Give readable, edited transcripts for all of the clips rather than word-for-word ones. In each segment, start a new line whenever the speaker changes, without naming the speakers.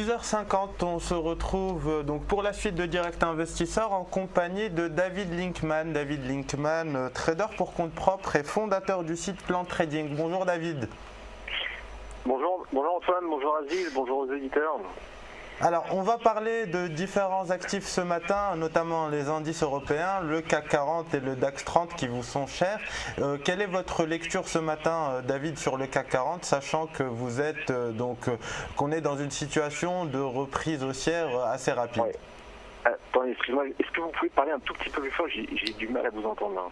10h50, on se retrouve donc pour la suite de Direct Investisseur en compagnie de David Linkman. David Linkman, trader pour compte propre et fondateur du site Plan Trading. Bonjour David.
Bonjour Antoine, bonjour Aziz, bonjour aux éditeurs.
Alors, on va parler de différents actifs ce matin, notamment les indices européens, le CAC 40 et le DAX 30 qui vous sont chers. Quelle est votre lecture ce matin, David, sur le CAC 40, sachant que vous êtes qu'on est dans une situation de reprise haussière assez rapide?
Ouais. Attendez, excusez-moi, est-ce que vous pouvez parler un tout petit peu plus fort? J'ai du mal à vous entendre là.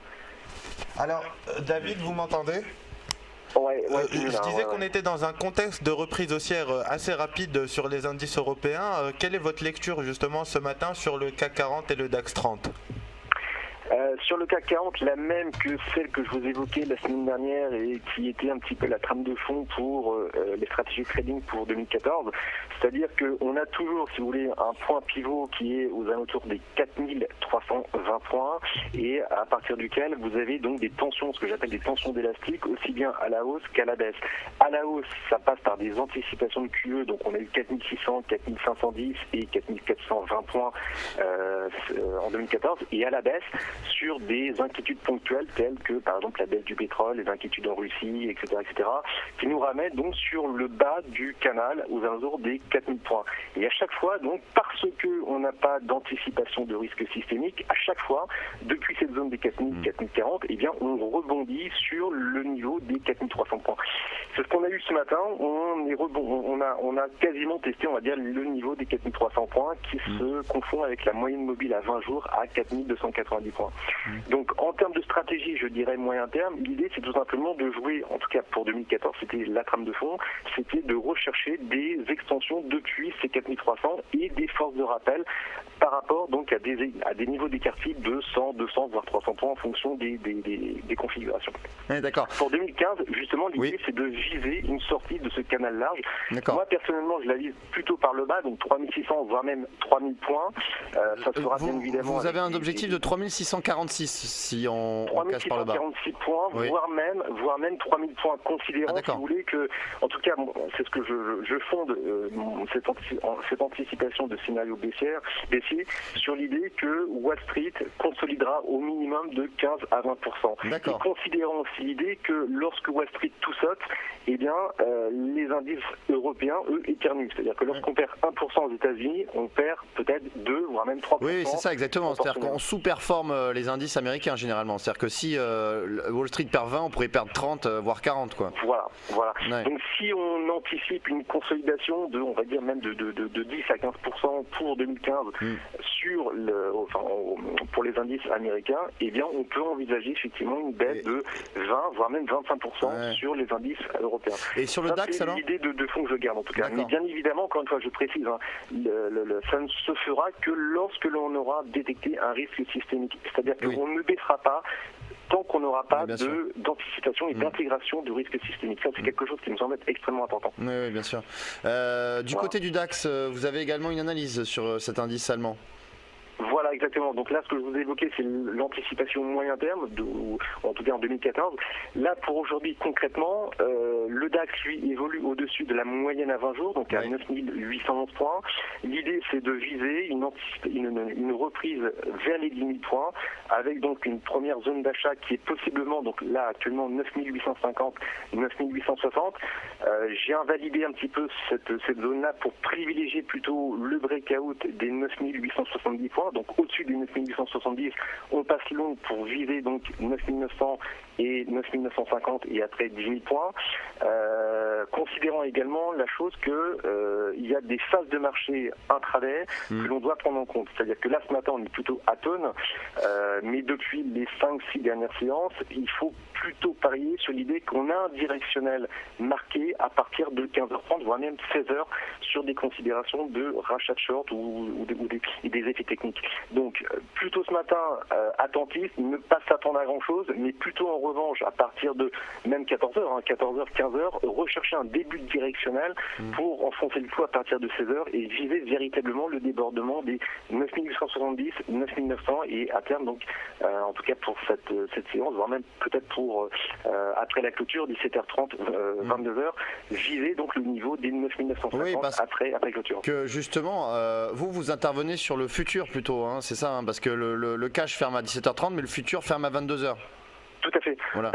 Alors, David, vous m'entendez? Je disais qu'on était dans un contexte de reprise haussière assez rapide sur les indices européens. Quelle est votre lecture justement ce matin sur le CAC 40 et le DAX 30 ?
Sur le CAC 40, la même que celle que je vous évoquais la semaine dernière et qui était un petit peu la trame de fond pour les stratégies trading pour 2014. C'est-à-dire qu'on a toujours, si vous voulez, un point pivot qui est aux alentours des 4320 points et à partir duquel vous avez donc des tensions, ce que j'appelle des tensions d'élastique, aussi bien à la hausse qu'à la baisse. À la hausse, ça passe par des anticipations de QE, donc on a eu 4600, 4510 et 4420 points en 2014, et à la baisse, sur des inquiétudes ponctuelles telles que par exemple la baisse du pétrole, les inquiétudes en Russie, etc., qui nous ramènent donc sur le bas du canal aux alentours des 4000 points. Et à chaque fois, donc, parce qu'on n'a pas d'anticipation de risque systémique, à chaque fois, depuis cette zone des 4000, 4040, eh bien, on rebondit sur le niveau des 4300 points. C'est ce qu'on a eu ce matin, on a quasiment testé, on va dire, le niveau des 4300 points qui se confond avec la moyenne mobile à 20 jours à 4290 points. Donc en termes de stratégie, je dirais moyen terme, l'idée c'est tout simplement de jouer, en tout cas pour 2014, c'était la trame de fond, c'était de rechercher des extensions depuis ces 4300 et des forces de rappel par rapport donc à des niveaux d'écart type de 100, 200 voire 300 points en fonction des configurations.
Oui, d'accord.
Pour 2015, justement, l'idée c'est de viser une sortie de ce canal large. Moi personnellement, je la vise plutôt par le bas, donc 3600 voire même 3000 points. Ça sera bien évidemment.
Vous avez un objectif de 3646 si on casse par le bas.
3646 points, oui. voire même 3000 points, considérant, si vous voulez, que, en tout cas, c'est ce que je fonde cette anticipation de scénario baissier sur l'idée que Wall Street consolidera au minimum de 15 à 20%. Et considérant aussi l'idée que lorsque Wall Street tout saute, eh bien, les indices européens, eux, éternuent. C'est-à-dire que lorsqu'on perd 1% aux États-Unis, on perd peut-être 2, voire même 3%.
Oui, c'est ça, exactement. C'est-à-dire qu'on sous-performe les indices américains généralement. C'est-à-dire que si Wall Street perd 20, on pourrait perdre 30, voire 40, quoi.
Voilà.
Ouais.
Donc si on anticipe une consolidation de, on va dire même de 10 à 15% pour 2015 pour les indices américains, eh bien, on peut envisager effectivement une baisse de 20, voire même 25% sur les indices européens.
Et sur le DAX, alors ?
C'est l'idée de fond que je garde en tout cas. Mais bien évidemment, encore une fois, je précise, ça ne se fera que lorsque l'on aura détecté un risque systémique. C'est-à-dire qu'on ne baissera pas tant qu'on n'aura pas d'anticipation et d'intégration du risque systémique. Ça, c'est quelque chose qui nous semble être extrêmement important.
Oui, bien sûr. Du côté du DAX, vous avez également une analyse sur cet indice allemand ?
Voilà, exactement. Donc là, ce que je vous ai évoqué, c'est l'anticipation moyen terme, en tout cas en 2014. Là, pour aujourd'hui, concrètement, le DAX, lui, évolue au-dessus de la moyenne à 20 jours, donc à 9811 points. L'idée, c'est de viser une reprise vers les 10 000 points, avec donc une première zone d'achat qui est possiblement, donc là, actuellement, 9850, 9860. J'ai invalidé un petit peu cette zone-là pour privilégier plutôt le breakout des 9870 points. Donc au-dessus des 9870, on passe long pour viser donc 9900 et 9950 et après 10 000 points. Considérant également la chose que il y a des phases de marché intraday que l'on doit prendre en compte. C'est-à-dire que là ce matin on est plutôt à tonne, mais depuis les 5-6 dernières séances, il faut plutôt parier sur l'idée qu'on a un directionnel marqué à partir de 15h30, voire même 16h, sur des considérations de rachat de short ou des effets techniques. Donc plutôt ce matin attentif, ne pas s'attendre à grand chose, mais plutôt en revanche à partir de même 14h, 14h, 15h, rechercher un début de directionnel pour enfoncer le coup à partir de 16h et viser véritablement le débordement des 9870, 9900 et à terme donc en tout cas pour cette séance, voire même peut-être pour après la clôture 17h30, 22h, viser donc le niveau des 9950 après clôture.
Que justement vous intervenez sur le futur plutôt, hein, c'est ça, hein, parce que le cash ferme à 17h30 mais le futur ferme à 22h.
Tout à fait.
Voilà.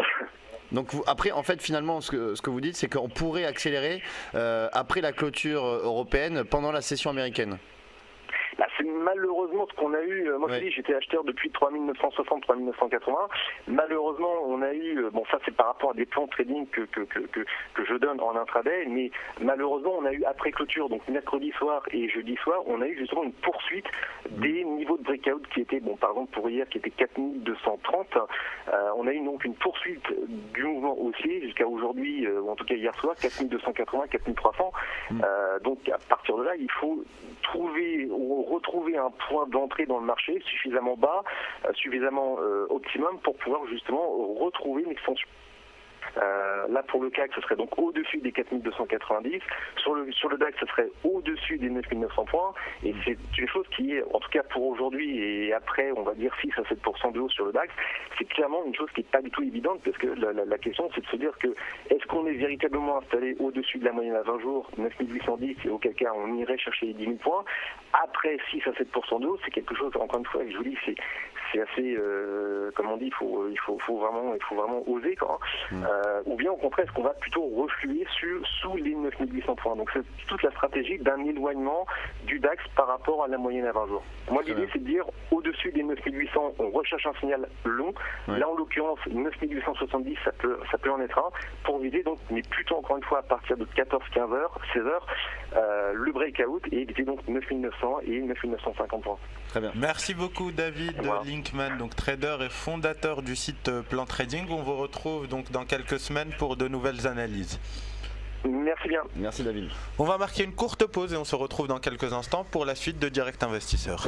Donc après, en fait, finalement, ce que vous dites, c'est qu'on pourrait accélérer après la clôture européenne pendant la session américaine.
Bah, c'est malheureusement ce qu'on a eu. Moi, je dis, j'étais acheteur depuis 3960, 3980. Malheureusement, on a eu. Bon, ça, c'est par rapport à des plans de trading que je donne en intraday. Mais malheureusement, on a eu après clôture, donc mercredi soir et jeudi soir, on a eu justement une poursuite des niveaux de breakout qui étaient, bon, par exemple pour hier, qui était 4230. On a eu donc une poursuite du mouvement haussier jusqu'à aujourd'hui, ou en tout cas hier soir, 4280, 4300. Donc à partir de là, il faut retrouver un point d'entrée dans le marché suffisamment bas, suffisamment optimum pour pouvoir justement retrouver une extension. Là pour le CAC ce serait donc au-dessus des 4290, sur le DAX ce serait au-dessus des 9900 points et c'est une chose qui est en tout cas pour aujourd'hui et après on va dire 6 à 7% de hausse sur le DAX, c'est clairement une chose qui n'est pas du tout évidente parce que la question c'est de se dire que est-ce qu'on est véritablement installé au-dessus de la moyenne à 20 jours 9810 et auquel cas on irait chercher les 10 000 points après 6 à 7% de hausse, c'est quelque chose encore une fois je vous dis c'est assez comme on dit il faut vraiment oser quoi. Ou bien au contraire est-ce qu'on va plutôt refluer sous les 9800 points. Donc c'est toute la stratégie d'un éloignement du DAX par rapport à la moyenne à 20 jours. Moi l'idée c'est de dire au-dessus des 9800 on recherche un signal long. Là en l'occurrence 9870 ça peut en être un pour viser donc mais plutôt encore une fois à partir de 14, 15 heures, 16 heures le breakout et éviter donc 9900 et 9950 points.
Très bien. Merci beaucoup David Linkman, donc trader et fondateur du site Plan Trading. On vous retrouve donc dans quelques semaines pour de nouvelles analyses.
Merci bien.
Merci David.
On va marquer une courte pause et on se retrouve dans quelques instants pour la suite de Direct Investisseur.